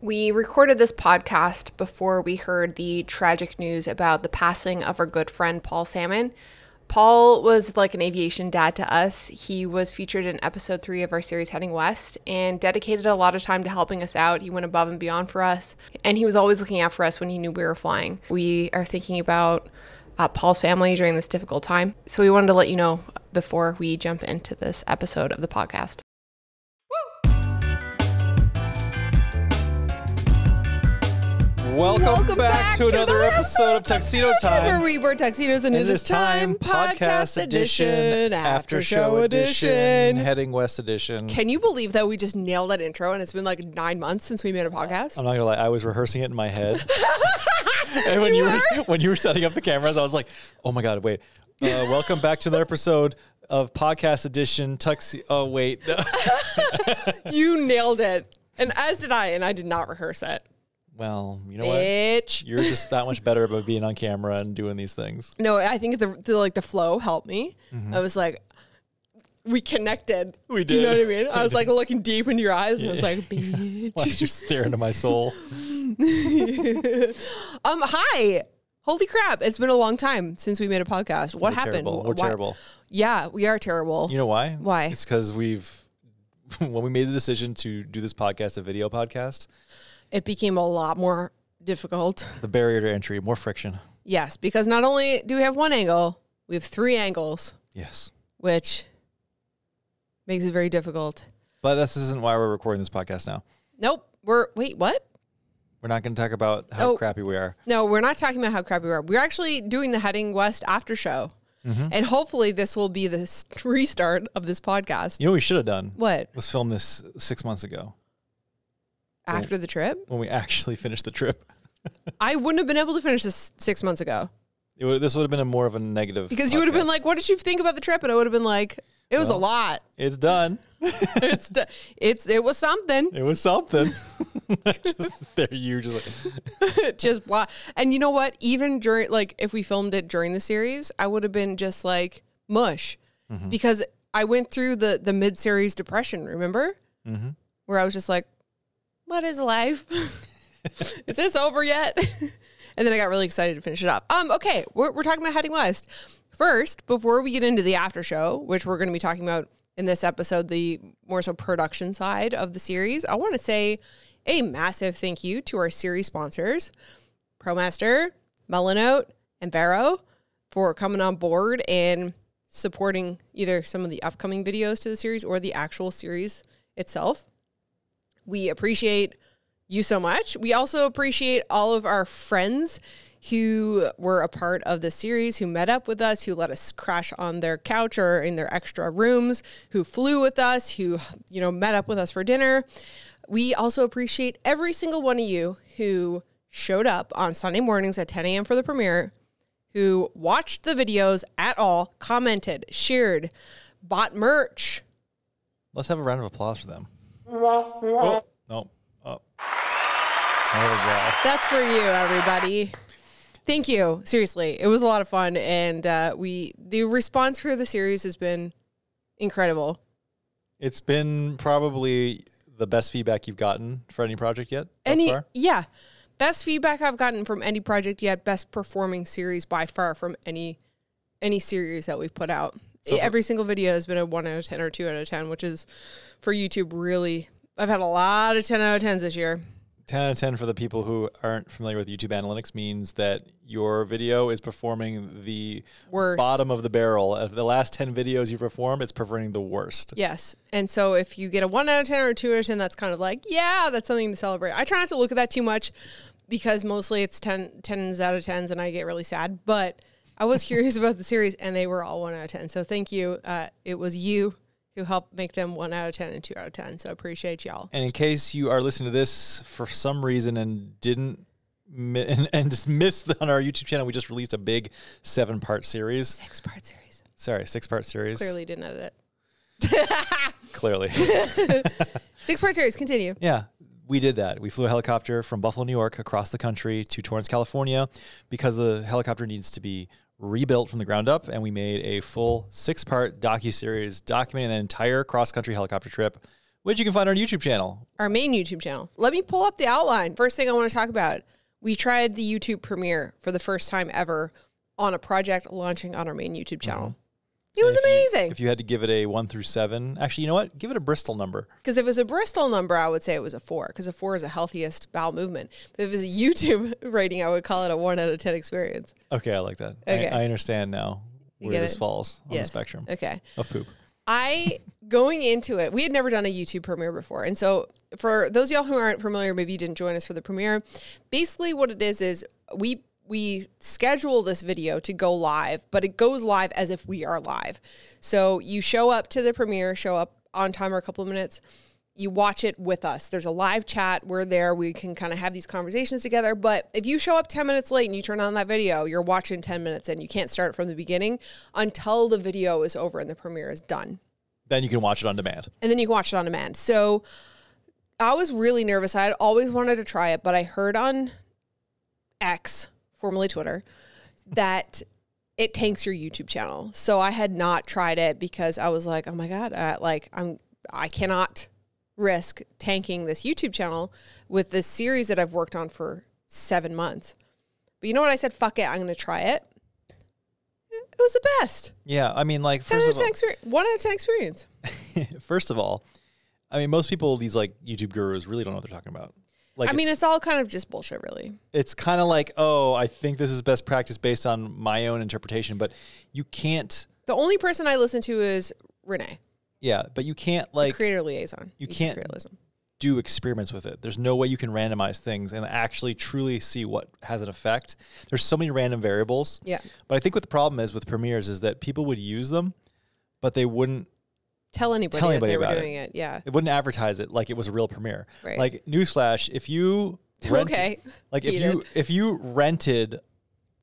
We recorded this podcast before we heard the tragic news about the passing of our good friend Paul Salmon. Paul was like an aviation dad to us. He was featured in episode 3 of our series Heading West and dedicated a lot of time to helping us out. He went above and beyond for us, and he was always looking out for us when he knew we were flying. We are thinking about Paul's family during this difficult time, so we wanted to let you know before we jump into this episode of the podcast. Welcome back to another episode of Tuxedo Time, where we wear tuxedos and it is time. Podcast edition, Aftershow edition, Heading West edition. Can you believe that we just nailed that intro and it's been like 9 months since we made a podcast? I'm not gonna lie, I was rehearsing it in my head. And when you were setting up the cameras, I was like, oh my god, wait. Welcome back to another episode of Podcast edition Tuxedo. Oh wait. You nailed it. And as did I, and I did not rehearse it. Well, you know what? You're just that much better about being on camera and doing these things. No, I think the flow helped me. I was like, we connected. We did. Do you know what I mean? I was like looking deep into your eyes and I was like, bitch. Why did you stare into my soul? Hi. Holy crap. It's been a long time since we made a podcast. What happened? We're terrible. Yeah, we are terrible. You know why? Why? It's because when we made the decision to do this podcast, a video podcast, it became a lot more difficult. The barrier to entry, more friction. Yes, because not only do we have one angle, we have 3 angles. Yes. Which makes it very difficult. But this isn't why we're recording this podcast now. Nope. Wait, what? We're not going to talk about how crappy we are. No, we're not talking about how crappy we are. We're actually doing the Heading West after show. And hopefully this will be the restart of this podcast. You know what we should have done? What? Was film this 6 months ago. After the trip? When we actually finished the trip. I wouldn't have been able to finish this 6 months ago. This would have been more of a negative because podcast. You would have been like, what did you think about the trip? And I would have been like, it was a lot. It's done. It was something. It was something. Just blah. And you know what? Even during, like, if we filmed it during the series, I would have been just like mush. Because I went through the mid-series depression, remember? Where I was just like, what is life? Is this over yet? And then I got really excited to finish it up. Okay, we're talking about Heading West. First, before we get into the after show, which we're going to be talking about in this episode, the more so production side of the series, I want to say a massive thank you to our series sponsors, ProMaster, Melanote, and Barrow, for coming on board and supporting either some of the upcoming videos to the series or the actual series itself. We appreciate you so much. We also appreciate all of our friends who were a part of the series, who met up with us, who let us crash on their couch or in their extra rooms, who flew with us, who, met up with us for dinner. We also appreciate every single one of you who showed up on Sunday mornings at 10 a.m. for the premiere, who watched the videos at all, commented, shared, bought merch. Let's have a round of applause for them. Oh, no. Oh. There we go. That's for you, everybody. Thank you. Seriously, it was a lot of fun, and the response for the series has been incredible. It's been probably the best feedback you've gotten for any project yet thus far? Yeah. Best feedback I've gotten from any project yet. Best performing series by far from any series that we've put out. So every single video has been a 1 out of 10 or 2 out of 10, which is for YouTube really. I've had a lot of 10 out of 10s this year. 10 out of 10 for the people who aren't familiar with YouTube analytics means that your video is performing the worst. Bottom of the barrel. Of the last 10 videos you perform, it's performing the worst. Yes. And so if you get a 1 out of 10 or a 2 out of 10, that's kind of like, yeah, that's something to celebrate. I try not to look at that too much because mostly it's 10s out of 10s and I get really sad. But I was curious about the series and they were all 1 out of 10. So thank you. It was you who helped make them 1 out of 10 and 2 out of 10. So I appreciate y'all. And in case you are listening to this for some reason and didn't and just missed on our YouTube channel, we just released a big 7-part series. 6-part series. Sorry, 6-part series. Clearly didn't edit it. Clearly. 6-part series. Continue. Yeah. We did that. We flew a helicopter from Buffalo, New York, across the country to Torrance, California, because the helicopter needs to be rebuilt from the ground up, and we made a full 6-part docuseries documenting an entire cross-country helicopter trip which you can find on our YouTube channel. Our main YouTube channel. Let me pull up the outline. First thing I want to talk about, we tried the YouTube premiere for the first time ever on a project launching on our main YouTube channel. It was amazing. If you had to give it a 1 through 7, actually, you know what? Give it a Bristol number. Because if it was a Bristol number, I would say it was a 4, because a 4 is the healthiest bowel movement. But if it was a YouTube rating, I would call it a 1 out of 10 experience. Okay, I like that. Okay. I understand now where this falls on the spectrum of poop. Going into it, we had never done a YouTube premiere before. And so for those of y'all who aren't familiar, maybe you didn't join us for the premiere. Basically what it is we schedule this video to go live, but it goes live as if we are live. So you show up to the premiere, show up on time or a couple of minutes, you watch it with us. There's a live chat. We're there. We can kind of have these conversations together. But if you show up 10 minutes late and you turn on that video, you're watching 10 minutes and you can't start it from the beginning until the video is over and the premiere is done. Then you can watch it on demand. And then you can watch it on demand. So I was really nervous. I had always wanted to try it, but I heard on X, formerly Twitter, that it tanks your YouTube channel. So I had not tried it because I was like, oh my God, I cannot risk tanking this YouTube channel with this series that I've worked on for 7 months. But you know what? I said, fuck it. I'm going to try it. It was the best. Yeah. I mean, like, 1 out of 10 experience. First of all, I mean, most people, these like YouTube gurus really don't know what they're talking about. Like, I mean, it's all kind of just bullshit, really. It's kind of like, oh, I think this is best practice based on my own interpretation, but you can't. The only person I listen to is Renee. Yeah, but you can't like. The creator liaison. You can't do experiments with it. There's no way you can randomize things and actually truly see what has an effect. There's so many random variables. Yeah. But I think what the problem is with premieres is that people would use them, but they wouldn't tell anybody that they were doing it. Yeah. It wouldn't advertise it like it was a real premiere. Right. Like, newsflash, if you if you rented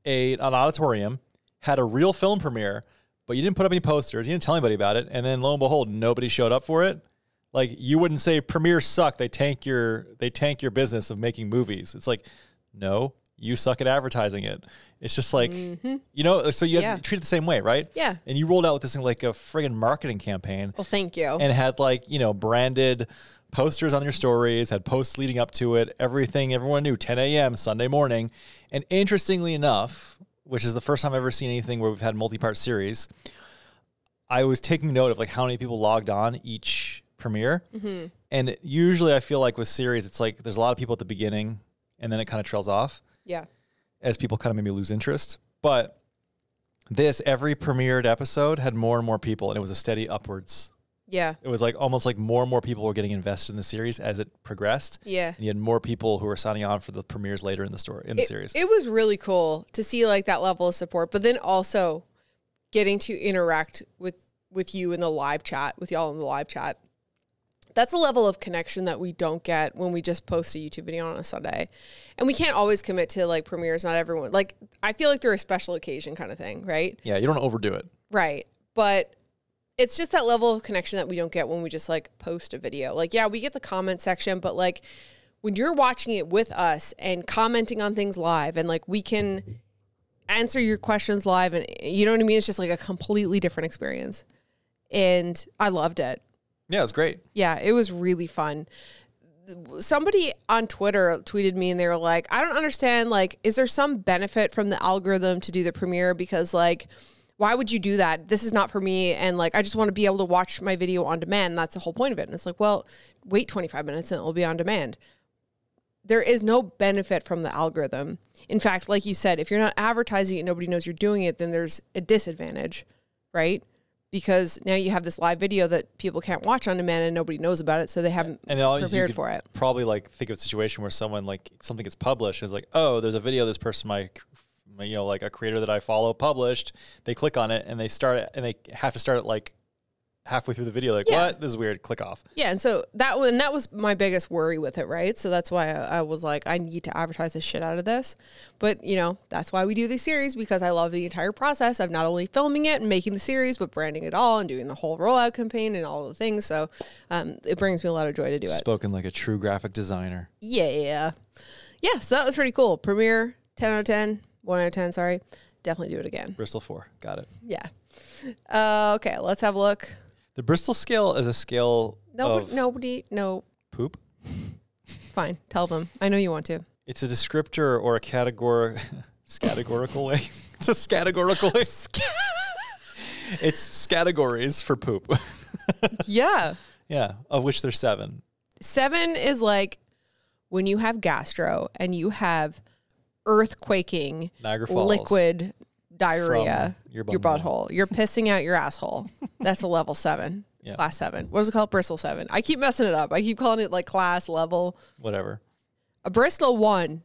an auditorium, had a real film premiere, but you didn't put up any posters, you didn't tell anybody about it, and then lo and behold, nobody showed up for it, like, you wouldn't say premieres suck, they tank your business of making movies. It's like, no, you suck at advertising it. It's just like, you know, so you have to treat it the same way, right? Yeah. And you rolled out with this thing like a friggin' marketing campaign. Well, thank you. And had, like, you know, branded posters on your stories, had posts leading up to it, everything everyone knew, 10 a.m. Sunday morning. And interestingly enough, which is the first time I've ever seen anything where we've had multi-part series, I was taking note of like how many people logged on each premiere. Mm-hmm. And usually I feel like with series, it's like there's a lot of people at the beginning and then it kind of trails off. Yeah. As people kind of maybe lose interest. But every premiered episode had more and more people, and it was a steady upwards. Yeah. It was like almost like more and more people were getting invested in the series as it progressed. Yeah. And you had more people who were signing on for the premieres later in the series. It was really cool to see like that level of support, but then also getting to interact with you in the live chat, with y'all in the live chat. That's a level of connection that we don't get when we just post a YouTube video on a Sunday. And we can't always commit to like premieres. Not everyone. Like, I feel like they're a special occasion kind of thing, right? Yeah, you don't overdo it. Right. But it's just that level of connection that we don't get when we just like post a video. Like, yeah, we get the comment section, but like when you're watching it with us and commenting on things live and like we can answer your questions live and you know what I mean? It's just like a completely different experience. And I loved it. Yeah, it was great. Yeah, it was really fun. Somebody on Twitter tweeted me and they were like, I don't understand, like, is there some benefit from the algorithm to do the premiere? Because like, why would you do that? This is not for me. And like, I just want to be able to watch my video on demand. That's the whole point of it. And it's like, well, wait 25 minutes and it will be on demand. There is no benefit from the algorithm. In fact, like you said, if you're not advertising it, nobody knows you're doing it, then there's a disadvantage, right? Because now you have this live video that people can't watch on demand and nobody knows about it, so they haven't prepared for it. Probably like think of a situation where someone like something gets published and is like, oh, there's a video this person, my you know, like a creator that I follow published. They click on it and they start it, and they have to start it like halfway through the video, like, what? This is weird. Click off. Yeah, and so that was my biggest worry with it, right? So that's why I was like, I need to advertise the shit out of this. But, you know, that's why we do these series, because I love the entire process of not only filming it and making the series, but branding it all and doing the whole rollout campaign and all the things. So it brings me a lot of joy to do it. Spoken like a true graphic designer. Yeah. Yeah, so that was pretty cool. Premiere, 10 out of 10, 1 out of 10, sorry. Definitely do it again. Bristol 4. Got it. Yeah. Okay, let's have a look. The Bristol scale is a scale of no. poop. Fine, tell them. I know you want to. It's a descriptor or a categorical way. It's a categorical way. It's categories for poop. Yeah. Yeah, of which there's 7. 7 is like when you have gastro and you have earthquaking Niagara Falls liquid diarrhea your your butthole. You're pissing out your asshole. That's a level 7. Yeah. Class 7. What is it called? Bristol 7. I keep messing it up. I keep calling it like class level. Whatever. A Bristol 1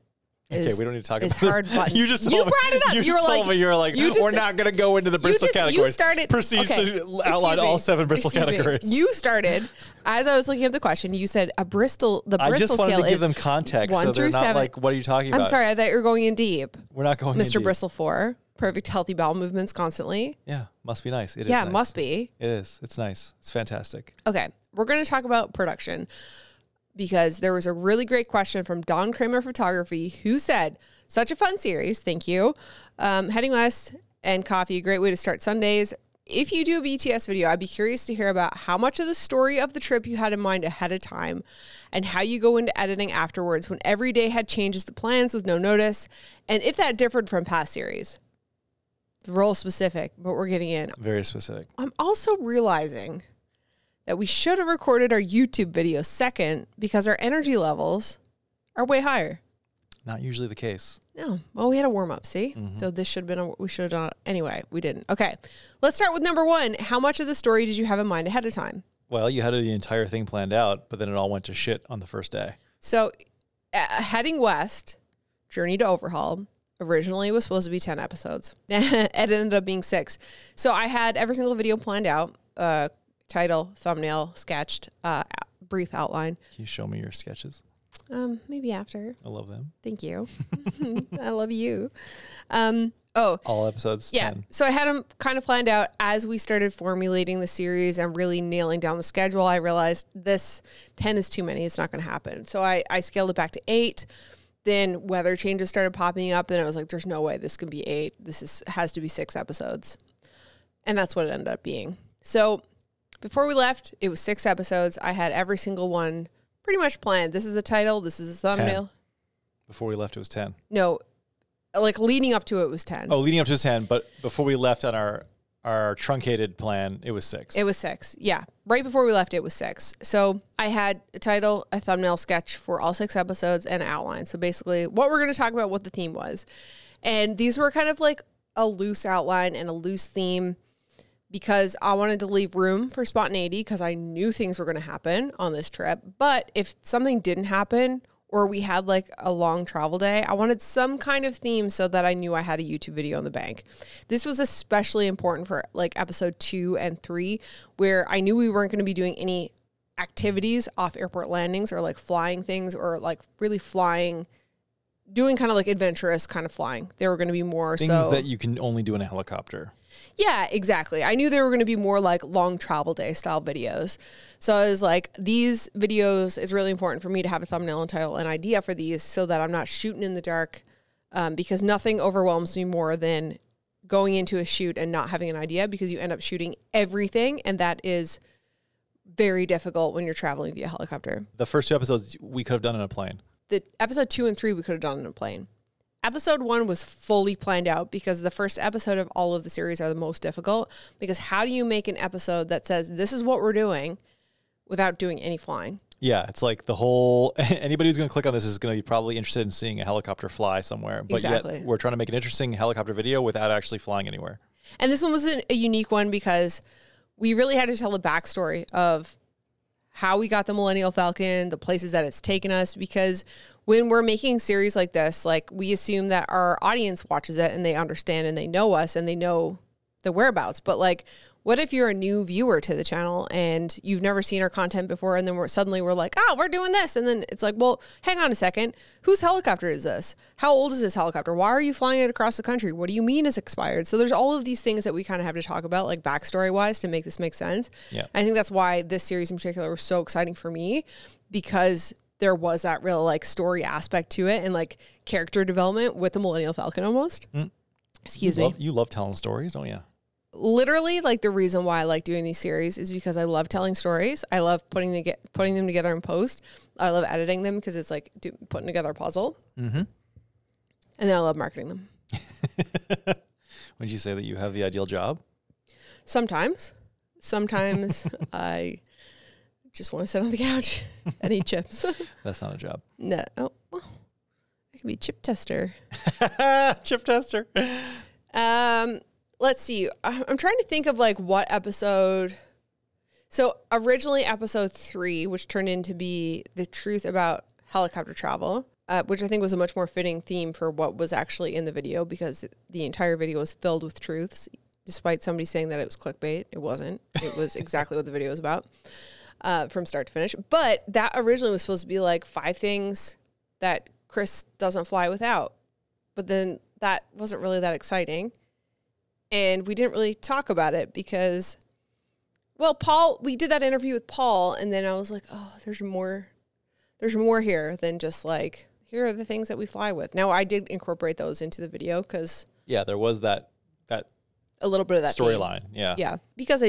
is, we don't need to talk about hard button. You just brought it up. You were like, we're not going to go into the Bristol categories. You started. Proceeds to outline all 7 Bristol categories. You started, as I was looking at the question, you said the Bristol scale is 1 I just wanted to give them context so they're not 7. like, what are you talking about? I'm sorry, I thought you were going in deep. We're not going in Mr. deep. Bristol 4, perfect healthy bowel movements constantly. Yeah, must be nice. It is nice. Nice. Must be. It is. It's nice. It's fantastic. Okay, we're going to talk about production because there was a really great question from Don Kramer Photography who said, such a fun series. Thank you. Heading West and coffee, a great way to start Sundays. If you do a BTS video, I'd be curious to hear about how much of the story of the trip you had in mind ahead of time and how you go into editing afterwards when every day had changes to plans with no notice, and if that differed from past series. Role specific, but we're getting in. Very specific. I'm also realizing that we should have recorded our YouTube video second because our energy levels are way higher. Not usually the case. No. Well, we had a warm up, see? So this should have been, we should have done it. Anyway, we didn't. Okay. Let's start with number 1. How much of the story did you have in mind ahead of time? Well, you had the entire thing planned out, but then it all went to shit on the first day. So Heading West, Journey to Overhaul, originally was supposed to be 10 episodes. It ended up being 6. So I had every single video planned out, title, thumbnail, sketched, brief outline. Can you show me your sketches? Maybe after. I love them. Thank you. I love you. All episodes. Yeah. 10. So I had them kind of planned out as we started formulating the series and really nailing down the schedule. I realized this 10 is too many. It's not going to happen. So I scaled it back to 8. Then weather changes started popping up and I was like, there's no way this can be 8. Has to be 6 episodes. And that's what it ended up being. So before we left, it was 6 episodes. I had every single one pretty much planned. This is the title. This is the thumbnail. 10. Before we left, it was 10. No, like leading up to it was 10. Oh, leading up to it was 10. But before we left on our truncated plan, it was 6. It was 6. Yeah. Right before we left, it was 6. So I had a title, a thumbnail sketch for all 6 episodes and an outline. So basically what we're going to talk about, what the theme was. And these were kind of like a loose outline and a loose theme because I wanted to leave room for spontaneity because I knew things were going to happen on this trip. But if something didn't happen or we had like a long travel day, I wanted some kind of theme so that I knew I had a YouTube video in the bank. This was especially important for like episode 2 and 3, where I knew we weren't going to be doing any activities off airport landings or like flying things or like really flying, doing kind of like adventurous kind of flying. They were going to be more things that you can only do in a helicopter. Yeah, exactly. I knew they were going to be more like long travel day style videos. So I was like, these videos, it's really important for me to have a thumbnail and title and idea for these so that I'm not shooting in the dark because nothing overwhelms me more than going into a shoot and not having an idea because you end up shooting everything. And that is very difficult when you're traveling via helicopter. The first 2 episodes we could have done in a plane. The episode 2 and 3 we could have done in a plane. Episode 1 was fully planned out because the first episode of all of the series are the most difficult because how do you make an episode that says this is what we're doing without doing any flying? Yeah, it's like the whole, anybody who's going to click on this is going to be probably interested in seeing a helicopter fly somewhere. But exactly. Yet we're trying to make an interesting helicopter video without actually flying anywhere. And this one was a unique one because we really had to tell the backstory of how we got the Millennial Falcon, the places that it's taken us, because when we're making series like this, like we assume that our audience watches it and they understand and they know us and they know the whereabouts. But like, what if you're a new viewer to the channel and you've never seen our content before and then we're like, oh, we're doing this. And then it's like, well, hang on a second. Whose helicopter is this? How old is this helicopter? Why are you flying it across the country? What do you mean it's expired? So there's all of these things that we kind of have to talk about, like backstory wise, to make this make sense. Yeah. I think that's why this series in particular was so exciting for me, because there was that real like story aspect to it and like character development with the Millennial Falcon almost. Excuse me. You love telling stories, don't you? literally, like, the reason why I like doing these series is because I love telling stories. I love putting them together in post. I love editing them because it's like putting together a puzzle. Mm-hmm. And then I love marketing them. Would you say that you have the ideal job? Sometimes I just want to sit on the couch and eat chips. That's not a job. No. Oh, well, I could be chip tester. Chip tester. Let's see. I'm trying to think of like what episode. So originally episode 3, which turned into be the truth about helicopter travel, which I think was a much more fitting theme for what was actually in the video, because the entire video was filled with truths. Despite somebody saying that it was clickbait, it wasn't. It was exactly what the video was about, from start to finish. But that originally was supposed to be like 5 things that Chris doesn't fly without. But then that wasn't really that exciting. And we didn't really talk about it because, well, we did that interview with Paul, and then I was like, oh, there's more here than just like, here are the things that we fly with. Now, I did incorporate those into the video because... Yeah, there was that a little bit of that storyline. Yeah. Yeah. Because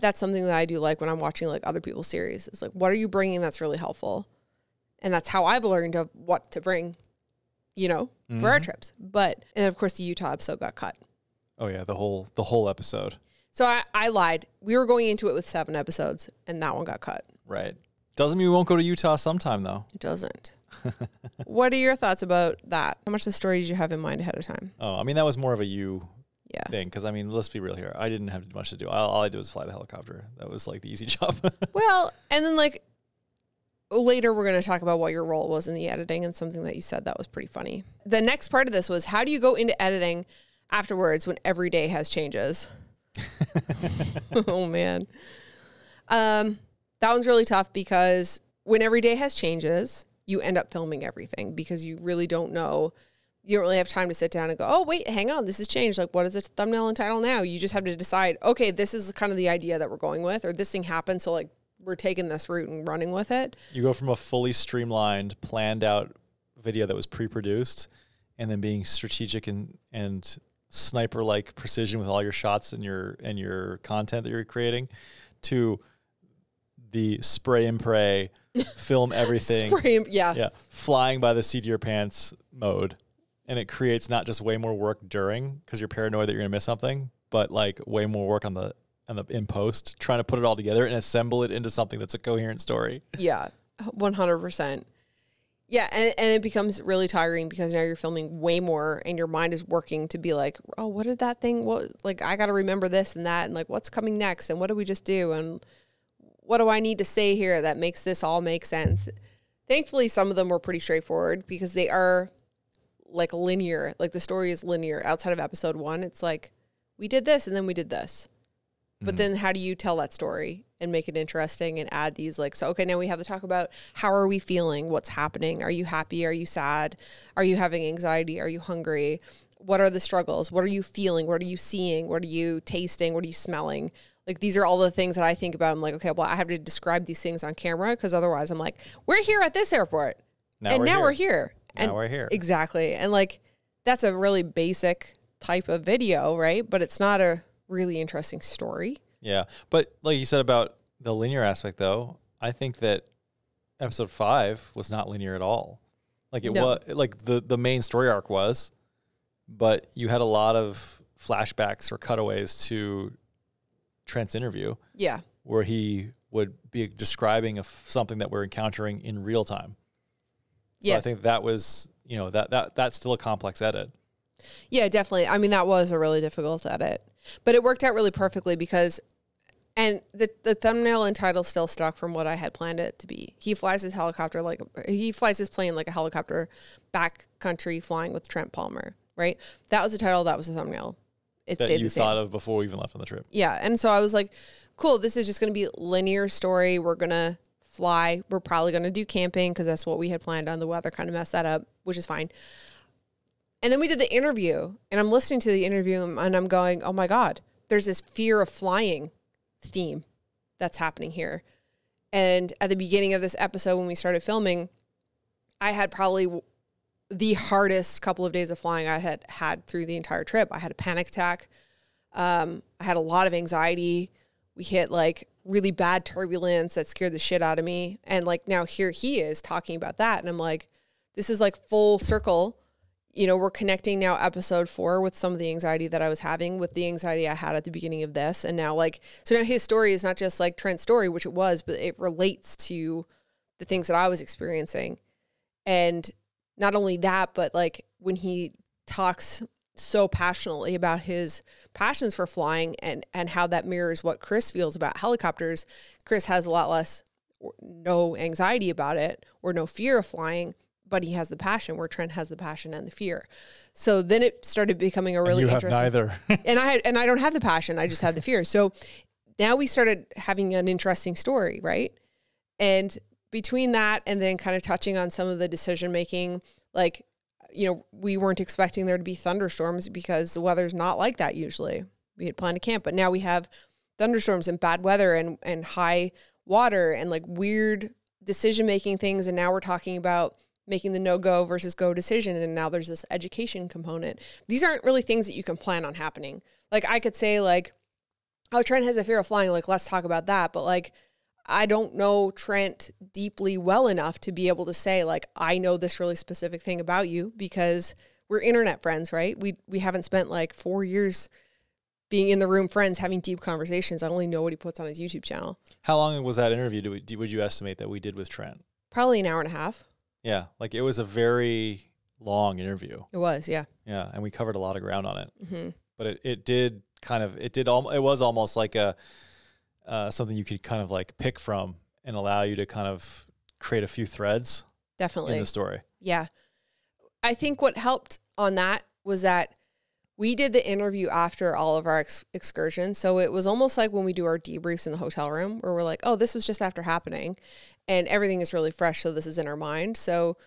that's something that I do like when I'm watching like other people's series. It's like, what are you bringing that's really helpful? And that's how I've learned of what to bring, for our trips. And of course the Utah episode got cut. Oh yeah. The whole episode. So I lied. We were going into it with 7 episodes and that one got cut. Right. Doesn't mean we won't go to Utah sometime though. It doesn't. What are your thoughts about that? How much of the story did you have in mind ahead of time? Oh, I mean, that was more of a thing, because I mean, let's be real here. I didn't have much to do. All I did was fly the helicopter. That was like the easy job. Well, and then like later we're going to talk about what your role was in the editing, and something that you said that was pretty funny. The next part of this was, how do you go into editing afterwards when every day has changes? Oh man. That one's really tough because when every day has changes, you end up filming everything because you really don't know. You don't really have time to sit down and go, oh, wait, hang on, this has changed. Like, what is the thumbnail and title now? You just have to decide, okay, this is kind of the idea that we're going with, or this thing happened, so, like, we're taking this route and running with it. You go from a fully streamlined, planned out video that was pre-produced, and then being strategic and sniper-like precision with all your shots and your content that you're creating, to the spray and pray, film everything. Flying by the seat of your pants mode. And it creates not just way more work during, because you're paranoid that you're gonna miss something, but like way more work on the in post, trying to put it all together and assemble it into something that's a coherent story. Yeah, 100%. Yeah, and it becomes really tiring because now you're filming way more, and your mind is working to be like, oh, what did that thing? What, like, I got to remember this and that, and like, what's coming next, and what did we just do, and what do I need to say here that makes this all make sense? Thankfully, some of them were pretty straightforward because they are like linear. Like, the story is linear. Outside of episode 1, it's like, we did this and then we did this. But then how do you tell that story and make it interesting and add these, like, so, okay, now we have to talk about how are we feeling? What's happening? Are you happy? Are you sad? Are you having anxiety? Are you hungry? What are the struggles? What are you feeling? What are you seeing? What are you tasting? What are you smelling? Like, these are all the things that I think about. I'm like, okay, well, I have to describe these things on camera, because otherwise I'm like, we're here at this airport. Now we're here. Now we're here. Exactly. And like, that's a really basic type of video, right? But it's not a really interesting story. Yeah. But like you said about the linear aspect, though, I think that episode 5 was not linear at all. Like, it was like the main story arc was, but you had a lot of flashbacks or cutaways to Trent's interview. Yeah. Where he would be describing something that we're encountering in real time. So I think that was, that's still a complex edit. Yeah, definitely. I mean, that was a really difficult edit, but it worked out really perfectly because, and the thumbnail and title still stuck from what I had planned it to be. He flies his plane like a helicopter, backcountry flying with Trent Palmer, right? That was the title. That was the thumbnail. It stayed the same. That you thought of before we even left on the trip. Yeah. And so I was like, cool, this is just going to be a linear story. We're going to fly. We're probably going to do camping because that's what we had planned on. The weather kind of messed that up, which is fine. And then we did the interview, and I'm listening to the interview, and I'm going, oh my God, there's this fear of flying theme that's happening here. And at the beginning of this episode, when we started filming, I had probably the hardest couple of days of flying I had through the entire trip. I had a panic attack. I had a lot of anxiety. We hit like really bad turbulence that scared the shit out of me. And like now here he is talking about that. And I'm like, this is like full circle. You know, we're connecting now episode 4 with some of the anxiety that I was having with the anxiety I had at the beginning of this. And now like, so now his story is not just like Trent's story, which it was, but it relates to the things that I was experiencing. And not only that, but like when he talks so passionately about his passions for flying and how that mirrors what Chris feels about helicopters. Chris has a lot less, no anxiety about it or no fear of flying, but he has the passion, where Trent has the passion and the fear. So then it started becoming a really interesting. You have neither. and I don't have the passion. I just have the fear. So now we started having an interesting story, right? And between that and then kind of touching on some of the decision making, like, you know, we weren't expecting there to be thunderstorms because the weather's not like that usually. We had planned to camp, but now we have thunderstorms and bad weather and high water and like weird decision-making things. And now we're talking about making the no-go versus go decision. And now there's this education component. These aren't really things that you can plan on happening. Like I could say like, oh, Trent has a fear of flying. Like, let's talk about that. But like, I don't know Trent deeply well enough to be able to say, like, I know this really specific thing about you because we're internet friends, right? We haven't spent like 4 years being in the room friends, having deep conversations. I only know what he puts on his YouTube channel. How long was that interview would you estimate that we did with Trent? Probably an hour and a half. Yeah, like it was a very long interview. It was, yeah. Yeah, and we covered a lot of ground on it. Mm-hmm. But it was almost like a something you could kind of like pick from and allow you to kind of create a few threads. Definitely. In the story. Yeah. I think what helped on that was that we did the interview after all of our excursions. So it was almost like when we do our debriefs in the hotel room where we're like, oh, this was just after happening and everything is really fresh. So this is in our mind. So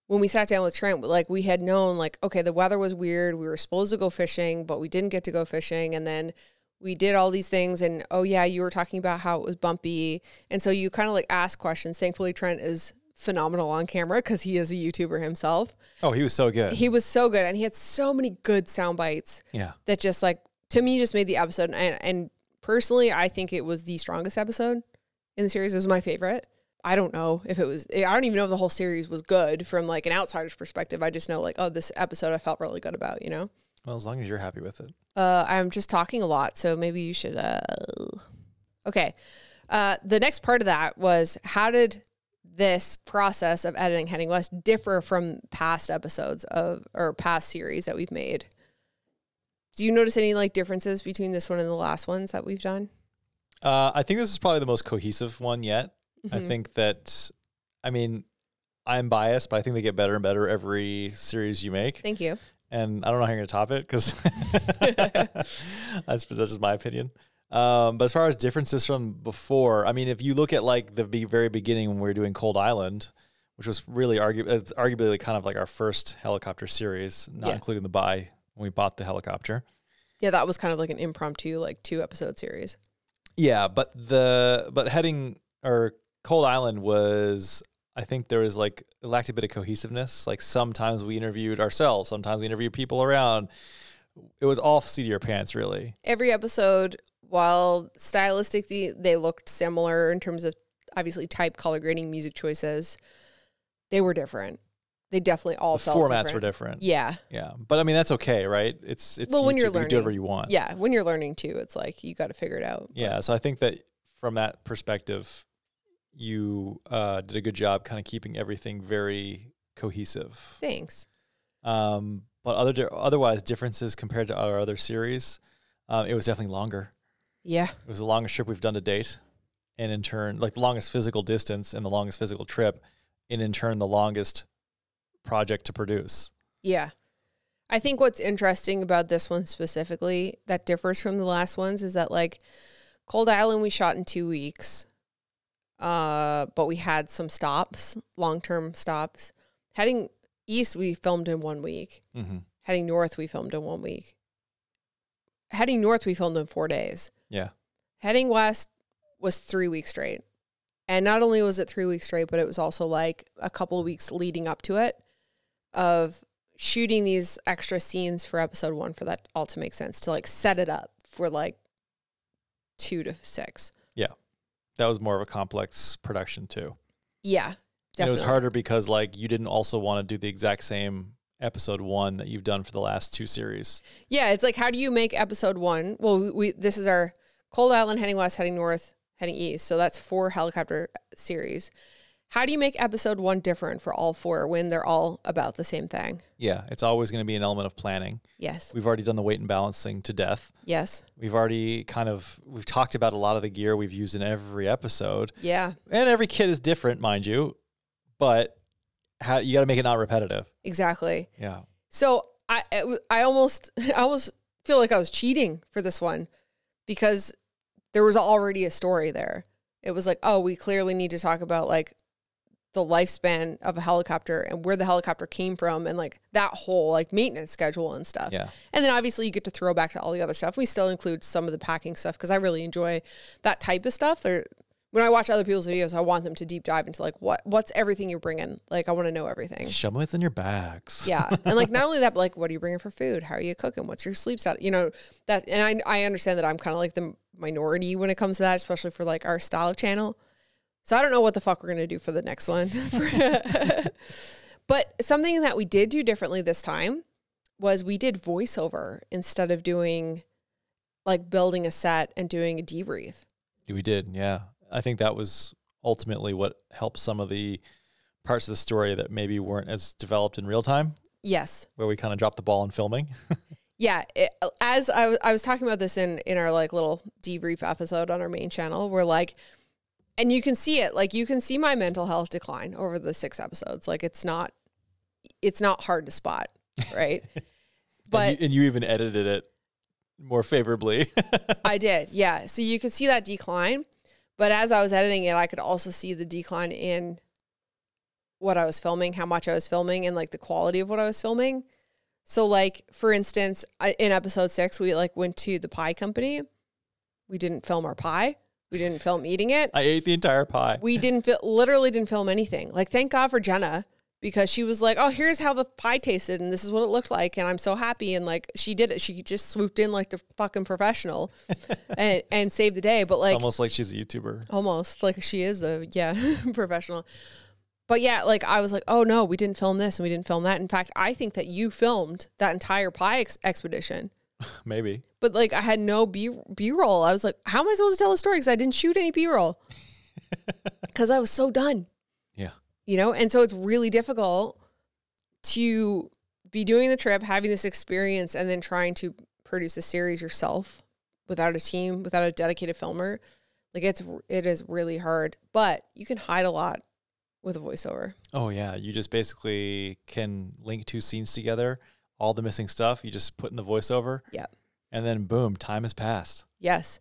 when we sat down with Trent, like we had known like, okay, the weather was weird. We were supposed to go fishing, but we didn't get to go fishing. And then we did all these things and, oh yeah, you were talking about how it was bumpy. And so you kind of like ask questions. Thankfully, Trent is phenomenal on camera because he is a YouTuber himself. Oh, he was so good. He was so good. And he had so many good sound bites. Yeah. That just like, to me, just made the episode. And personally, I think it was the strongest episode in the series. It was my favorite. I don't know if it was, I don't even know if the whole series was good from like an outsider's perspective. I just know like, oh, this episode I felt really good about, you know? Well, as long as you're happy with it. I'm just talking a lot, so maybe you should, okay. The next part of that was, how did this process of editing Heading West differ from past episodes or past series that we've made? Do you notice any like differences between this one and the last ones that we've done? I think this is probably the most cohesive one yet. Mm-hmm. I think that, I mean, I'm biased, but I think they get better and better every series you make. Thank you. And I don't know how you're going to top it because that's just my opinion. But as far as differences from before, I mean, if you look at like the very beginning when we were doing Cold Island, which was really arguably kind of like our first helicopter series, not including the buy when we bought the helicopter. Yeah, that was kind of like an impromptu, like 2-episode series. Yeah, but Cold Island was, I think there was like, it lacked a bit of cohesiveness. Like sometimes we interviewed ourselves, sometimes we interviewed people around. It was all seat of your pants, really. Every episode, while stylistically they looked similar in terms of obviously type, color grading, music choices, they were different. They definitely all felt different. The formats were different. Yeah. Yeah. But I mean, that's okay, right? It's well, when you're learning, you do whatever you want. Yeah. When you're learning too, it's like, you got to figure it out. Yeah. But. So I think that from that perspective, you did a good job kind of keeping everything very cohesive. Thanks. But otherwise, differences compared to our other series, it was definitely longer. Yeah. It was the longest trip we've done to date. And in turn, like the longest physical distance and the longest physical trip, and in turn, the longest project to produce. Yeah. I think what's interesting about this one specifically that differs from the last ones is that like Cold Island we shot in 2 weeks. But we had some stops, long-term stops. Heading east, we filmed in 1 week. Mm-hmm. Heading north, we filmed in 1 week. Heading north, we filmed in 4 days. Yeah. Heading west was 3 weeks straight. And not only was it 3 weeks straight, but it was also like a couple of weeks leading up to it of shooting these extra scenes for episode 1 for that all to make sense, to like set it up for like 2 to 6. Yeah. That was more of a complex production too. Yeah. And it was harder because like you didn't also want to do the exact same episode 1 that you've done for the last 2 series. Yeah, it's like, how do you make episode 1? Well, this is our Cold Island, heading west, heading north, heading east. So that's 4 helicopter series. How do you make episode 1 different for all 4 when they're all about the same thing? Yeah, it's always going to be an element of planning. Yes. We've already done the weight and balancing to death. Yes. We've already we've talked about a lot of the gear we've used in every episode. Yeah. And every kit is different, mind you, but you got to make it not repetitive. Exactly. Yeah. So I almost feel like I was cheating for this one because there was already a story there. It was like, oh, we clearly need to talk about like the lifespan of a helicopter and where the helicopter came from and like that whole like maintenance schedule and stuff. Yeah. And then obviously you get to throw back to all the other stuff. We still include some of the packing stuff because I really enjoy that type of stuff. When I watch other people's videos, I want them to deep dive into like what's everything you're bringing. Like I want to know everything. Show me what's in your bags. Yeah. And like not only that, but like what are you bringing for food? How are you cooking? What's your sleep set? You know, that, and I understand that I'm kind of like the minority when it comes to that, especially for like our style of channel. So I don't know what the fuck we're going to do for the next one. But something that we did do differently this time was we did voiceover instead of doing like building a set and doing a debrief. We did. Yeah. I think that was ultimately what helped some of the parts of the story that maybe weren't as developed in real time. Yes. Where we kind of dropped the ball in filming. Yeah. As I was talking about this in our like little debrief episode on our main channel, we're like, and you can see it, like you can see my mental health decline over the 6 episodes. Like it's not hard to spot, right? But and you even edited it more favorably. I did. Yeah. So you could see that decline, but as I was editing it, I could also see the decline in what I was filming, how much I was filming, and like the quality of what I was filming. So like, for instance, in episode 6, we like went to the pie company. We didn't film our pie. We didn't film eating it. I ate the entire pie. We literally didn't film anything. Like, thank God for Jenna, because she was like, oh, here's how the pie tasted and this is what it looked like. And I'm so happy. And like, she did it. She just swooped in like the fucking professional and saved the day. But like, it's almost like she's a YouTuber. Almost like she is a professional. But yeah, like I was like, oh no, we didn't film this and we didn't film that. In fact, I think that you filmed that entire pie expedition. Maybe. But like I had no B-roll. I was like, how am I supposed to tell a story? Because I didn't shoot any B-roll. Because I was so done. Yeah. You know? And so it's really difficult to be doing the trip, having this experience, and then trying to produce a series yourself without a team, without a dedicated filmer. Like it is really hard. But you can hide a lot with a voiceover. Oh yeah. You just basically can link 2 scenes together. All the missing stuff, you just put in the voiceover. Yeah. And then boom, time has passed. Yes.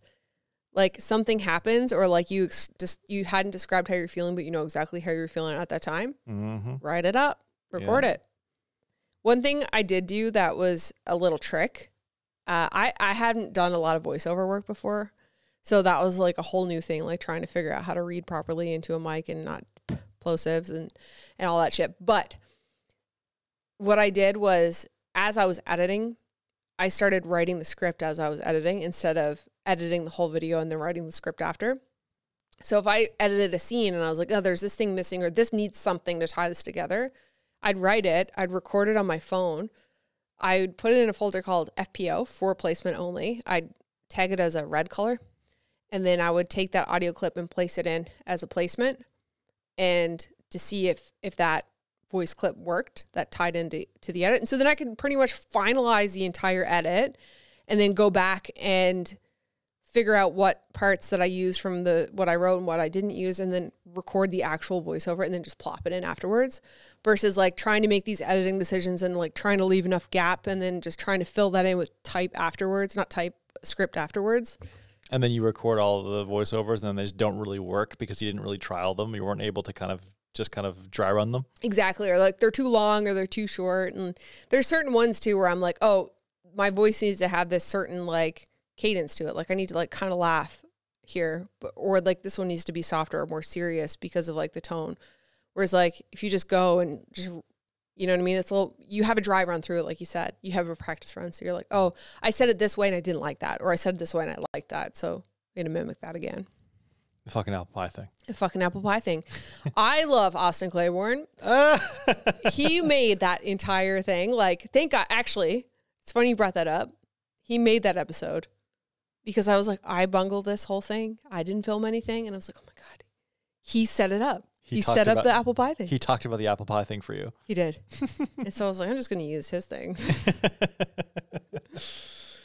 Like something happens, or like you hadn't described how you're feeling, but you know exactly how you're feeling at that time. Mm-hmm. Write it up, record it. One thing I did do that was a little trick. I hadn't done a lot of voiceover work before. So that was like a whole new thing, like trying to figure out how to read properly into a mic and not plosives and all that shit. But what I did was, as I was editing, I started writing the script as I was editing instead of editing the whole video and then writing the script after. So if I edited a scene and I was like, oh, there's this thing missing, or this needs something to tie this together, I'd write it, I'd record it on my phone, I would put it in a folder called FPO, for placement only. I'd tag it as a red color, and then I would take that audio clip and place it in as a placement, and to see if that voice clip worked, that tied into the edit. And so then I could pretty much finalize the entire edit and then go back and figure out what parts that I used from what I wrote and what I didn't use, and then record the actual voiceover and then just plop it in afterwards, versus like trying to make these editing decisions and like trying to leave enough gap and then just trying to fill that in with script afterwards. And then you record all of the voiceovers and then they just don't really work because you didn't really trial them. You weren't able to kind of dry run them. Exactly. Or like they're too long or they're too short. And there's certain ones too where I'm like, oh, my voice needs to have this certain like cadence to it. Like I need to like kind of laugh here, or like this one needs to be softer or more serious because of like the tone. Whereas like if you just go and just, You know what I mean? It's a little, you have a dry run through it, like you said. You have a practice run. So you're like, oh, I said it this way and I didn't like that. Or I said it this way and I liked that. So I'm going to mimic that again. The fucking apple pie thing. The fucking apple pie thing. I love Austin Claiborne. He made that entire thing. Like, thank God. Actually, it's funny you brought that up. He made that episode because I was like, I bungled this whole thing. I didn't film anything. And I was like, oh my God. He set it up. He set up the apple pie thing. He talked about the apple pie thing for you. He did. And so I was like, I'm just going to use his thing.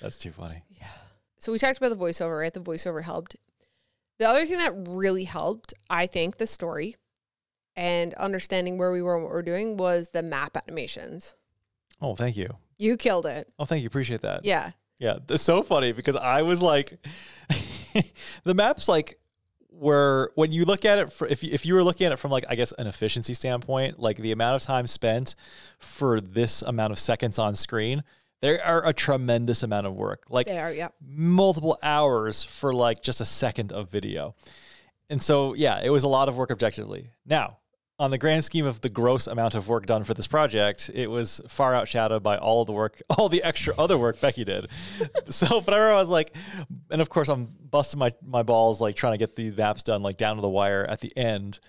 That's too funny. Yeah. So we talked about the voiceover, right? The voiceover helped. The other thing that really helped, I think, the story and understanding where we were and what we're doing was the map animations. Oh, thank you. You killed it. Oh, thank you. Appreciate that. Yeah. Yeah. It's so funny because I was like, the maps, like, where when you look at it, if you were looking at it from like, I guess, an efficiency standpoint, like the amount of time spent for this amount of seconds on screen, there are a tremendous amount of work. Like they are, yeah. Multiple hours for like just a second of video. And so, yeah, it was a lot of work objectively. Now, on the grand scheme of the gross amount of work done for this project, it was far outshadowed by all the work, all the extra other work Becki did. So, but I remember I was like, and of course I'm busting my balls, like trying to get the maps done, like down to the wire at the end.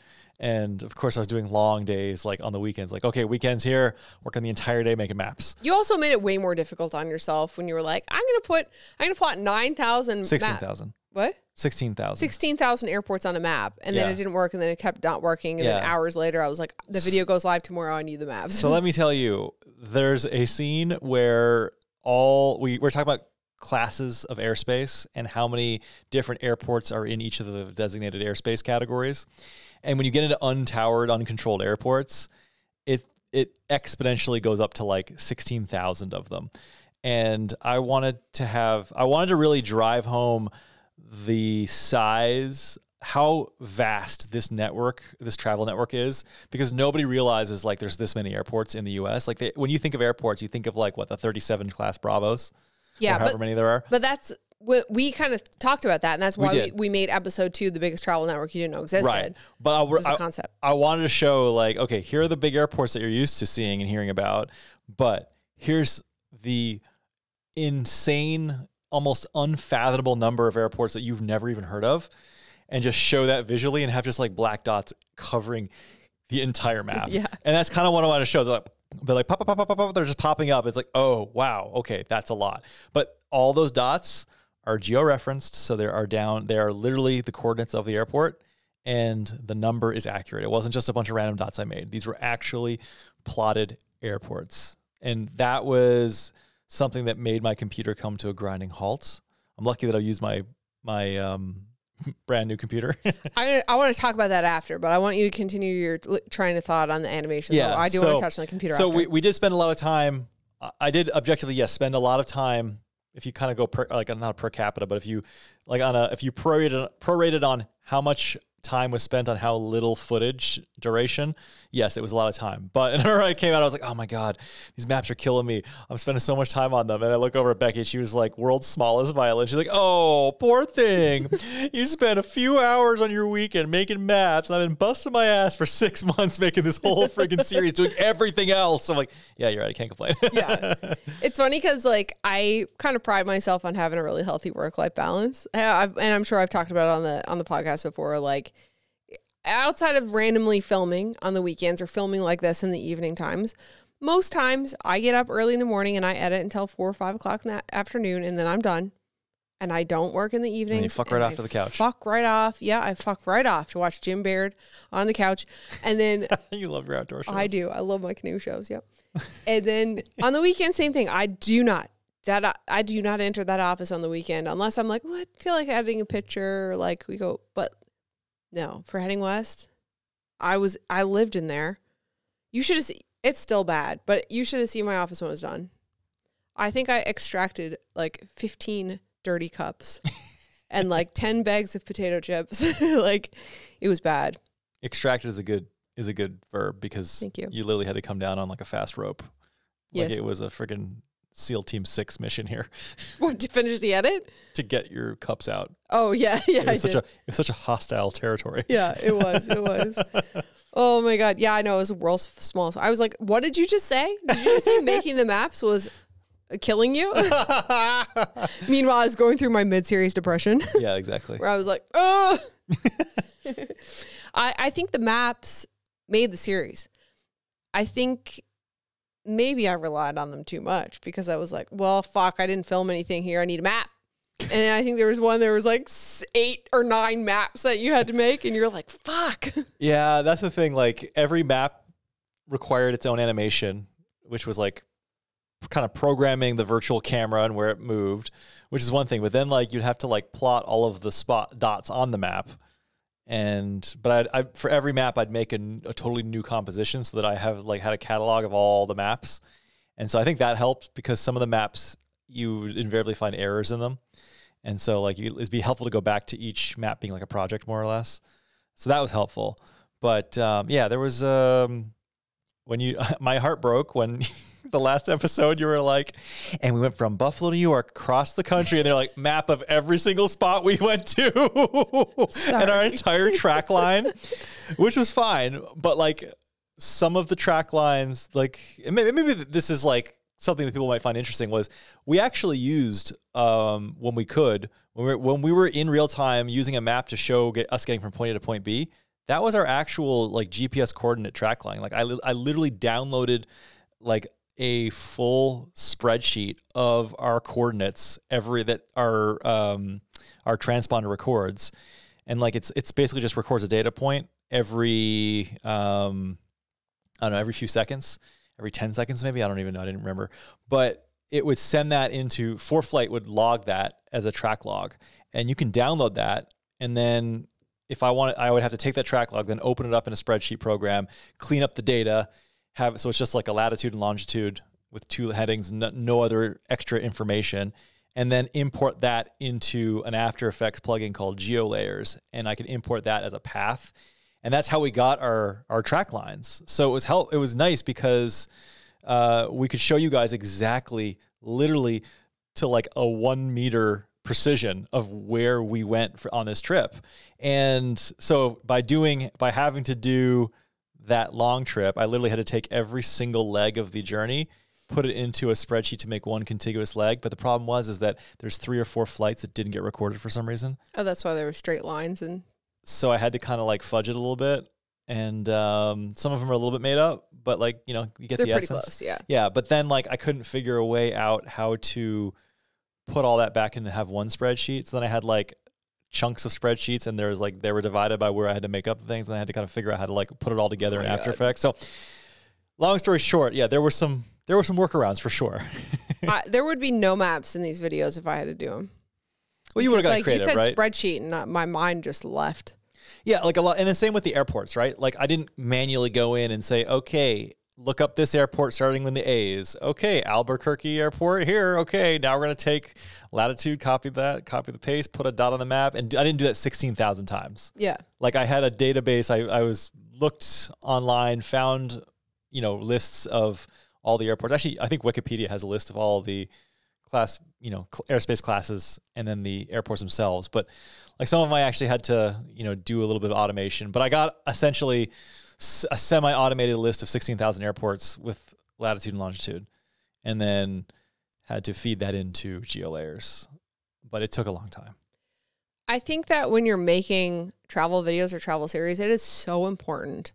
And of course I was doing long days, like on the weekends, like, okay, weekends here, working the entire day making maps. You also made it way more difficult on yourself when you were like, I'm going to plot 9,000. 16,000. What? 16,000. 16,000 airports on a map. And then it didn't work. And then it kept not working. And then hours later, I was like, the video goes live tomorrow. I need the maps. So let me tell you, there's a scene where we're talking about classes of airspace and how many different airports are in each of the designated airspace categories. And when you get into untowered, uncontrolled airports, it exponentially goes up to like 16,000 of them. And I wanted to really drive home the size, how vast this travel network is, because nobody realizes like there's this many airports in the US. Like when you think of airports, you think of like what, the 37 class Bravos? Yeah. Or however many there are. But that's, we kind of talked about that, and that's why we made episode 2 the biggest travel network you didn't know existed. Right. But I wanted to show like, okay, here are the big airports that you're used to seeing and hearing about, but here's the insane, almost unfathomable number of airports that you've never even heard of, and just show that visually and have just like black dots covering the entire map. Yeah. And that's kind of what I want to show. They're like pop, pop, pop, pop, pop. They're just popping up. It's like, oh, wow. Okay. That's a lot. But all those dots are geo-referenced. So they are literally the coordinates of the airport, and the number is accurate. It wasn't just a bunch of random dots I made. These were actually plotted airports. And that was something that made my computer come to a grinding halt. I'm lucky that I used my brand new computer. I want to talk about that after, but I want you to continue your train of thought on the animation. Yeah, so I do want to touch on the computer. So we did spend a lot of time. I did objectively, yes, spend a lot of time. If you kind of go not per capita, but if you prorated on how much time was spent on how little footage duration, yes, it was a lot of time. But whenever I came out, I was like, oh my God, these maps are killing me. I'm spending so much time on them. And I look over at Becki, and she was like, world's smallest violin. She's like, oh, poor thing. You spent a few hours on your weekend making maps, and I've been busting my ass for 6 months making this whole freaking series, doing everything else. I'm like, yeah, you're right. I can't complain. Yeah. It's funny because like I kind of pride myself on having a really healthy work-life balance. And I'm sure I've talked about it on the podcast before, like, outside of randomly filming on the weekends or filming like this in the evening times, most times I get up early in the morning and I edit until 4 or 5 o'clock in the afternoon, and then I'm done. And I don't work in the evenings. And you fuck right off to the couch. Fuck right off. Yeah, I fuck right off to watch Jim Baird on the couch. And then you love your outdoor shows. I do. I love my canoe shows. Yep. And then on the weekend, same thing. I do not enter that office on the weekend unless I'm like, well, I feel like editing a picture, or like we go, but no, for Heading West, I lived in there. You should have seen, it's still bad, but you should have seen my office when it was done. I think I extracted like 15 dirty cups and like 10 bags of potato chips. Like, it was bad. Extracted is a good verb, because you literally had to come down on like a fast rope. Like it was a friggin' SEAL Team 6 mission here. What, to finish the edit? To get your cups out. Oh, yeah. Yeah, it was such a hostile territory. Yeah, it was. Oh my God. Yeah, I know. It was the world's smallest. I was like, what did you just say? Did you just say making the maps was killing you? Meanwhile, I was going through my mid-series depression. Yeah, exactly. Where I was like, oh. I think the maps made the series. I think maybe I relied on them too much because I was like, well, fuck, I didn't film anything here. I need a map. And I think there was like 8 or 9 maps that you had to make. And you're like, fuck. Yeah, that's the thing. Like every map required its own animation, which was like kind of programming the virtual camera and where it moved, which is one thing. But then like you'd have to like plot all of the spot dots on the map. But I for every map I'd make a totally new composition so that I have like had a catalog of all the maps. And so I think that helped because some of the maps you would invariably find errors in them. And so like it'd be helpful to go back to each map being like a project more or less. So that was helpful. But yeah, there was when you my heart broke when the last episode you were like, and we went from Buffalo, New York, across the country, and they're like map of every single spot we went to and our entire track line, which was fine. But like some of the track lines, like maybe this is like something that people might find interesting was we actually used when we were in real time using a map to show us getting from point A to point B. That was our actual like GPS coordinate track line. Like I literally downloaded like a full spreadsheet of our coordinates that our transponder records, and like it's basically just records a data point every I don't know, every few seconds, every 10 seconds maybe, I don't even know, I didn't remember, but it would send that into ForeFlight would log that as a track log, and you can download that, and then if I wanted, I would have to take that track log, then open it up in a spreadsheet program, clean up the data, have it so it's just like a latitude and longitude with 2 headings, no other extra information, and then import that into an After Effects plugin called GeoLayers, and I can import that as a path, and that's how we got our track lines. So it was nice because we could show you guys exactly, literally to like a 1 meter precision of where we went on this trip. And so by having to do that long trip, I literally had to take every single leg of the journey, put it into a spreadsheet to make one contiguous leg. But the problem is that there's 3 or 4 flights that didn't get recorded for some reason. Oh, that's why there were straight lines. And so I had to kind of like fudge it a little bit. And some of them are a little bit made up, but like, you know, you get the essence. They're pretty close, yeah. Yeah, but then like I couldn't figure a way out how to put all that back in to have one spreadsheet. So then I had like chunks of spreadsheets, and they were divided by where I had to make up the things, and I had to kind of figure out how to like put it all together in After Effects. So long story short, yeah, there were some workarounds for sure. There would be no maps in these videos if I had to do them. Well, you would have got creative, right? You said spreadsheet, and my mind just left. Yeah, like a lot, and the same with the airports, right? Like I didn't manually go in and say, okay, look up this airport starting with the A's. Okay, Albuquerque Airport here. Okay, now we're going to take latitude, copy the paste, put a dot on the map. And I didn't do that 16,000 times. Yeah. Like I had a database. I looked online, found, lists of all the airports. Actually, I think Wikipedia has a list of all the class, airspace classes and then the airports themselves. But like some of them I actually had to, do a little bit of automation. But I got essentially a semi-automated list of 16,000 airports with latitude and longitude, and then had to feed that into GeoLayers. But it took a long time. I think that when you're making travel videos or travel series, it is so important,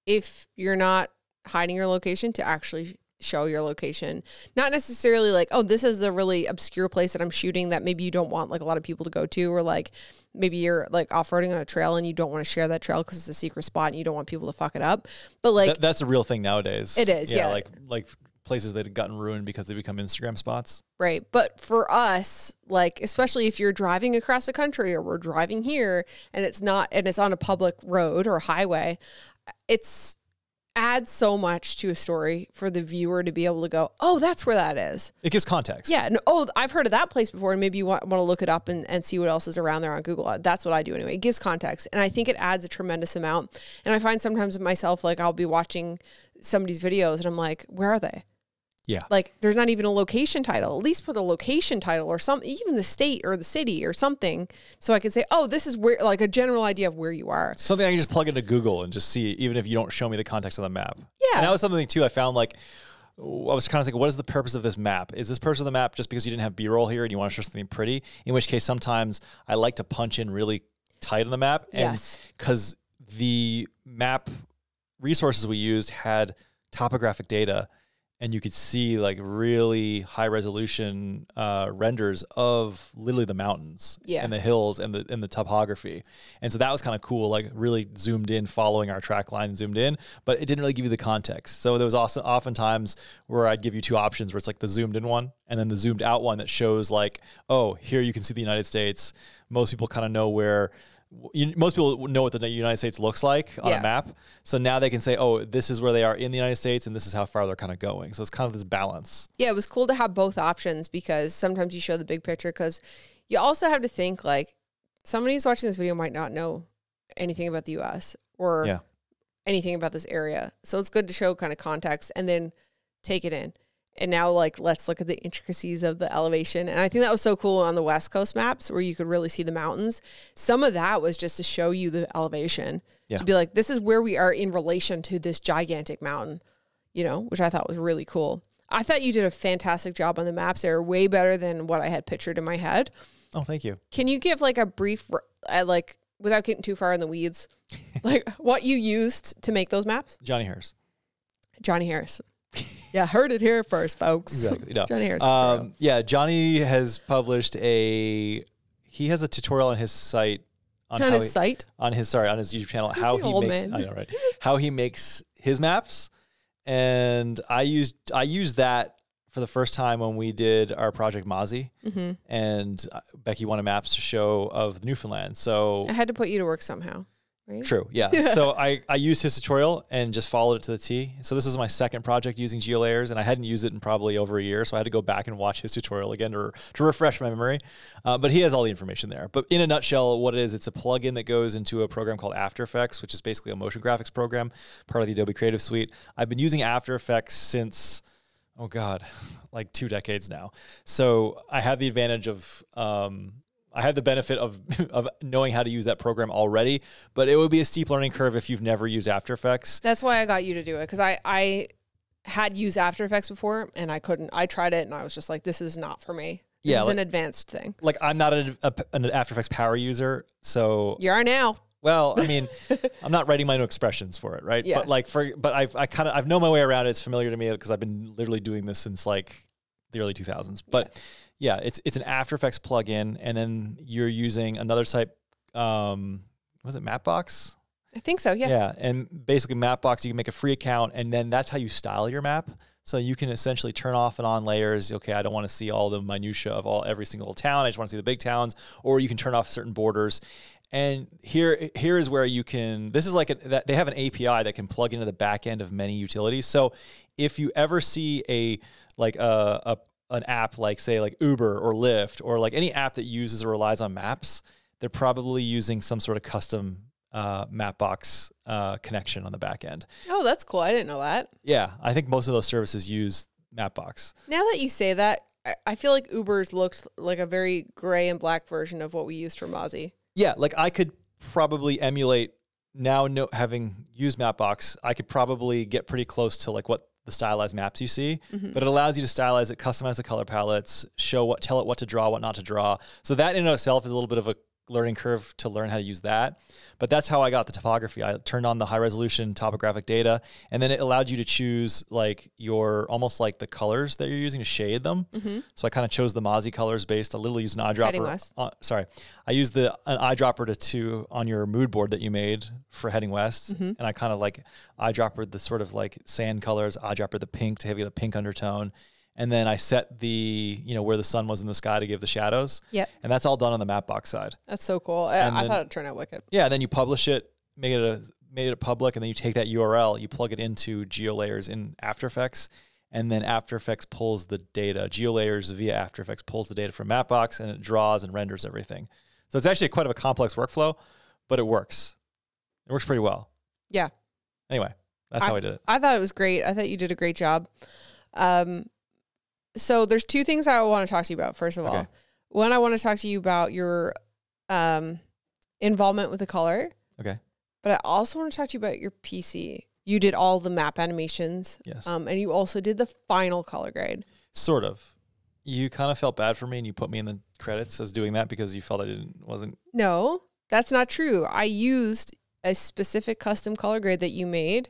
if you're not hiding your location, to actually show your location. Not necessarily like, oh, this is the really obscure place that I'm shooting that maybe you don't want like a lot of people to go to, or like maybe you're like off-roading on a trail and you don't want to share that trail because it's a secret spot and you don't want people to fuck it up. But like that's a real thing nowadays. It is, yeah. Like places that have gotten ruined because they become Instagram spots. Right. But for us, like, especially if you're driving across the country, or we're driving here and it's on a public road or highway, it's adds so much to a story for the viewer to be able to go, oh, that's where that is. It gives context. Yeah. No, oh, I've heard of that place before, and maybe you want to look it up and see what else is around there on Google. That's what I do anyway. It gives context. And I think it adds a tremendous amount. And I find sometimes myself, like I'll be watching somebody's videos and I'm like, where are they? Yeah. Like there's not even a location title. At least put a location title or something, even the state or the city or something. So I can say, oh, this is where, like a general idea of where you are. Something I can just plug into Google and just see, even if you don't show me the context of the map. Yeah. And that was something too I found, like, I was kind of thinking, what is the purpose of this map? Is this purpose of the map just because you didn't have B-roll here and you want to show something pretty? In which case, sometimes I like to punch in really tight on the map. And because the map resources we used had topographic data, and you could see like really high resolution renders of literally the mountains and the hills and the topography. And so that was kind of cool, like really zoomed in, following our track line, zoomed in, but it didn't really give you the context. So there was also oftentimes where I'd give you two options, where it's like the zoomed in one and then the zoomed out one that shows like, oh, here you can see the United States. Most people kind of know where, most people know what the United States looks like on a map. So now they can say, oh, this is where they are in the United States and this is how far they're kind of going. So it's kind of this balance. Yeah, it was cool to have both options, because sometimes you show the big picture, because you also have to think like somebody who's watching this video might not know anything about the US or anything about this area. So it's good to show kind of context and then take it in. And now, like, let's look at the intricacies of the elevation. And I think that was so cool on the West Coast maps where you could really see the mountains. Some of that was just to show you the elevation, to be like, this is where we are in relation to this gigantic mountain, you know, which I thought was really cool. I thought you did a fantastic job on the maps. They were way better than what I had pictured in my head. Oh, thank you. Can you give like a brief, like, without getting too far in the weeds, like what you used to make those maps? Johnny Harris. Johnny Harris. Yeah, heard it here first, folks. Exactly. No. Johnny Harris tutorial. Yeah, Johnny has published he has a tutorial on his site. On his YouTube channel, how he makes, I know, right? How he makes his maps. And I used that for the first time when we did our Project Mozzie, and Becki wanted maps to show of Newfoundland. So I had to put you to work somehow. Right? True. Yeah. So I used his tutorial and just followed it to the T. So this is my second project using GeoLayers, and I hadn't used it in probably over a year. So I had to go back and watch his tutorial again to refresh my memory. But he has all the information there. But in a nutshell, what it is, it's a plugin that goes into a program called After Effects, which is basically a motion graphics program, part of the Adobe Creative Suite. I've been using After Effects since, oh God, like 2 decades now. So I have the advantage of, I had the benefit of knowing how to use that program already, but it would be a steep learning curve if you've never used After Effects. That's why I got you to do it, because I had used After Effects before and I couldn't. I tried it and I was just like, this is not for me. This is an advanced thing. Like, I'm not an After Effects power user, so you are now. Well, I mean, I'm not writing my own expressions for it, right? Yeah. But I've known my way around it. It's familiar to me because I've been literally doing this since like the early 2000s. But yeah, it's an After Effects plugin, and then you're using another site. Was it Mapbox? I think so. Yeah. Yeah, and basically Mapbox, you can make a free account, and then that's how you style your map. So you can essentially turn off and on layers. Okay, I don't want to see all the minutia of every single town. I just want to see the big towns. Or you can turn off certain borders. And here is where you can. This is like they have an API that can plug into the back end of many utilities. So if you ever see an app like, say, like Uber or Lyft, or like any app that uses or relies on maps, they're probably using some sort of custom Mapbox connection on the back end. Oh, that's cool. I didn't know that. Yeah, I think most of those services use Mapbox. Now that you say that, I feel like Uber's looked like a very gray and black version of what we used for Mozzie. Yeah, like I could probably emulate now, having used Mapbox, I could probably get pretty close to like what the stylized maps you see, but it allows you to stylize it, customize the color palettes, tell it what to draw, what not to draw. So that in and of itself is a little bit of a learning curve to learn how to use that. But that's how I got the topography. I turned on the high resolution topographic data, and then it allowed you to choose like almost like the colors that you're using to shade them. So I kind of chose the Mozzie colors based. I literally used an eyedropper. I used an eyedropper on your mood board that you made for heading west. And I kind of like eyedroppered the sort of like sand colors, eyedroppered the pink to have a pink undertone. And then I set the, where the sun was in the sky to give the shadows. Yep. And that's all done on the Mapbox side. That's so cool. I thought it'd turn out wicked. Yeah. And then you publish it, made it public, and then you take that URL, you plug it into GeoLayers in After Effects, and then After Effects pulls the data. GeoLayers via After Effects pulls the data from Mapbox, and it draws and renders everything. So it's actually quite of a complex workflow, but it works. It works pretty well. Yeah. Anyway, that's how I did it. I thought it was great. I thought you did a great job. So there's two things I want to talk to you about. First of all, one, I want to talk to you about your involvement with the color. Okay. But I also want to talk to you about your PC. You did all the map animations. Yes. And you also did the final color grade. Sort of. You kind of felt bad for me and you put me in the credits as doing that because you felt wasn't. No, that's not true. I used a specific custom color grade that you made.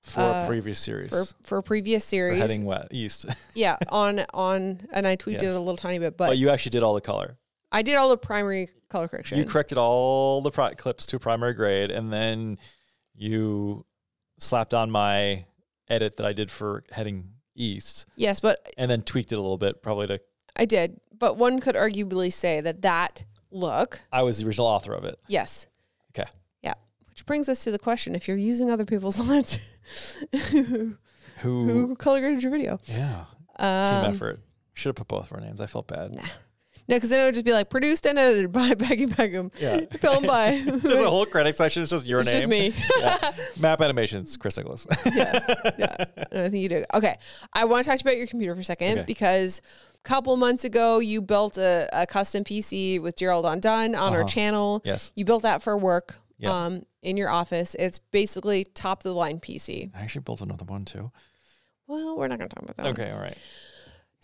For a previous series. For a previous series. For heading east. Yeah, and I tweaked it a little tiny bit. But you actually did all the color. I did all the primary color correction. You corrected all the clips to primary grade, and then you slapped on my edit that I did for heading east. Yes, and then tweaked it a little bit, probably to. I did, but one could arguably say that look. I was the original author of it. Yes. Okay. Yeah, which brings us to the question: if you're using other people's lines, who color graded your video? Yeah. Team effort. Should have put both of our names. I felt bad. Nah. No, because then it would just be like produced and edited by Becki Beckham. Yeah. Filmed by. There's a whole credit section. It's just your it's name. It's just me. Yeah. Map animations, Chris Nicholas. Yeah. I think you do. Okay. I want to talk to you about your computer for a second because a couple months ago, you built a custom PC with Gerald Undone on our channel. Yes. You built that for work Yep. in your office. It's basically top of the line PC. I actually built another one too. Well, we're not going to talk about that. Okay. All right.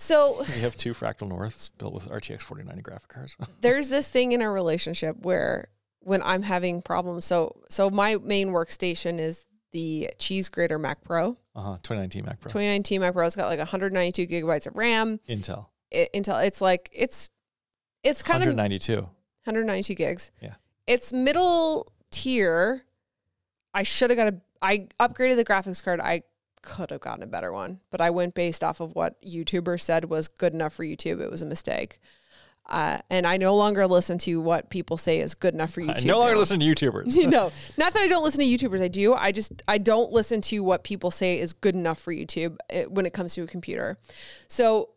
So we have 2 Fractal Norths built with RTX 4090 graphic cards. There's this thing in our relationship where when I'm having problems, so my main workstation is the Cheese Grater Mac Pro. 2019 Mac Pro. 2019 Mac Pro. It's got like 192 gigabytes of RAM. Intel. It's like it's kind 192 gigs. Yeah. It's middle tier. I upgraded the graphics card. I could have gotten a better one, but I went based off of what YouTubers said was good enough for YouTube. It was a mistake. And I no longer listen to what people say is good enough for YouTube. I no longer listen to YouTubers. No, not that I don't listen to YouTubers. I do. I don't listen to what people say is good enough for YouTube when it comes to a computer. So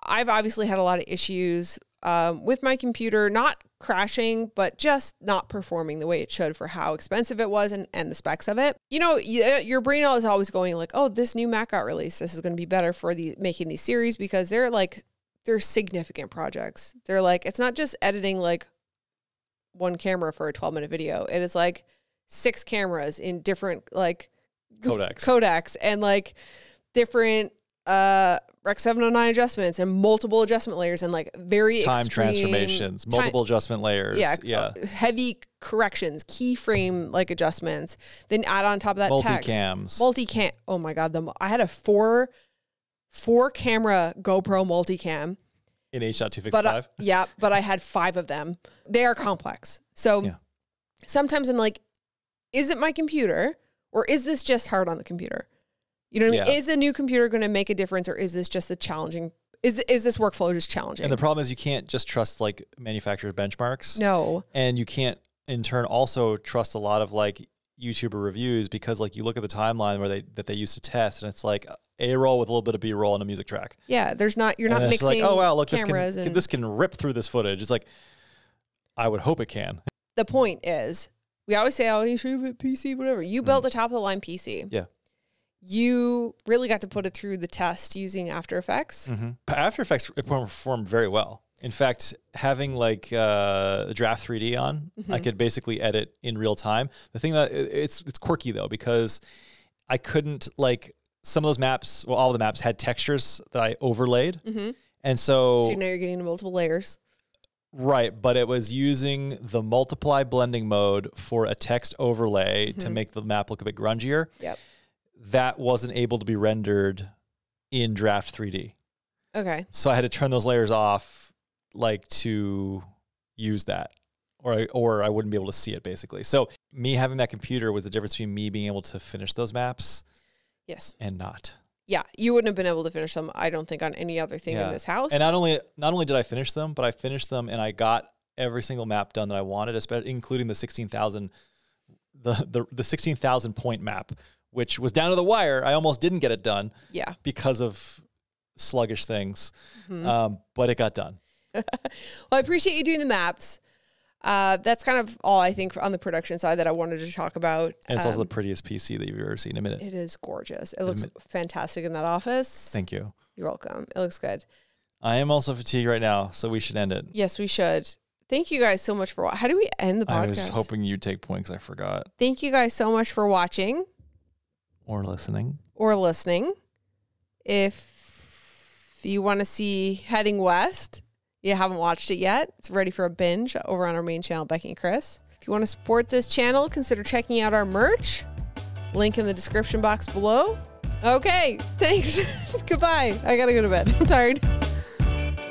I've obviously had a lot of issues with my computer, not crashing, but just not performing the way it should for how expensive it was and the specs of it. You know, your brain is always going like, oh, this new Mac got released. This is going to be better for making these series because they're significant projects. They're like, it's not just editing like one camera for a 12-minute video. It is like 6 cameras in different like codecs and like different Rec 709 adjustments and multiple adjustment layers and like very time extreme transformations, multiple adjustment layers. Yeah. Heavy corrections, keyframe like adjustments. Then add on top of that multicam. Oh my God. I had a 4 camera GoPro multicam. In H.265? But I had 5 of them. They are complex. So sometimes I'm like, is it my computer or is this just hard on the computer? You know what I mean? Is a new computer going to make a difference or is this just is this workflow just challenging? And the problem is you can't just trust like manufacturer benchmarks. No. And you can't in turn also trust a lot of like YouTuber reviews because like you look at the timeline that they used to test and it's like A roll with a little bit of B roll and a music track. Yeah, you're not mixing like, oh wow, look, cameras this can rip through this footage. It's like, I would hope it can. The point is, we always say, oh, you should have a PC, whatever. You built a top of the line PC. Yeah. You really got to put it through the test using After Effects. Mm-hmm. After Effects performed very well. In fact, having like Draft 3D on, I could basically edit in real time. The thing that it's quirky though, because I couldn't like some of those maps, well, all the maps had textures that I overlaid. And so now you're getting multiple layers. Right. But it was using the multiply blending mode for a text overlay to make the map look a bit grungier. Yep. That wasn't able to be rendered in Draft 3D. Okay. So I had to turn those layers off like to use that or I wouldn't be able to see it basically. So me having that computer was the difference between me being able to finish those maps and not. Yeah, you wouldn't have been able to finish them, I don't think, on any other thing in this house. And not only did I finish them, but I finished them and I got every single map done that I wanted, especially including the 16,000 the 16,000 point map, which was down to the wire. I almost didn't get it done. Yeah. Because of sluggish things. But it got done. Well, I appreciate you doing the maps. That's kind of all I think on the production side that I wanted to talk about. And it's also the prettiest PC that you've ever seen in a minute. It is gorgeous. It looks fantastic in that office. Thank you. You're welcome. It looks good. I am also fatigued right now, so we should end it. Yes, we should. Thank you guys so much for watching. How do we end the podcast? I was hoping you'd take points. I forgot. Thank you guys so much for watching. Or listening. If you want to see Heading West, you haven't watched it yet, it's ready for a binge over on our main channel, Becki and Chris. If you want to support this channel, consider checking out our merch. Link in the description box below. Okay, thanks. Goodbye. I gotta go to bed. I'm tired.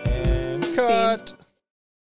And cut.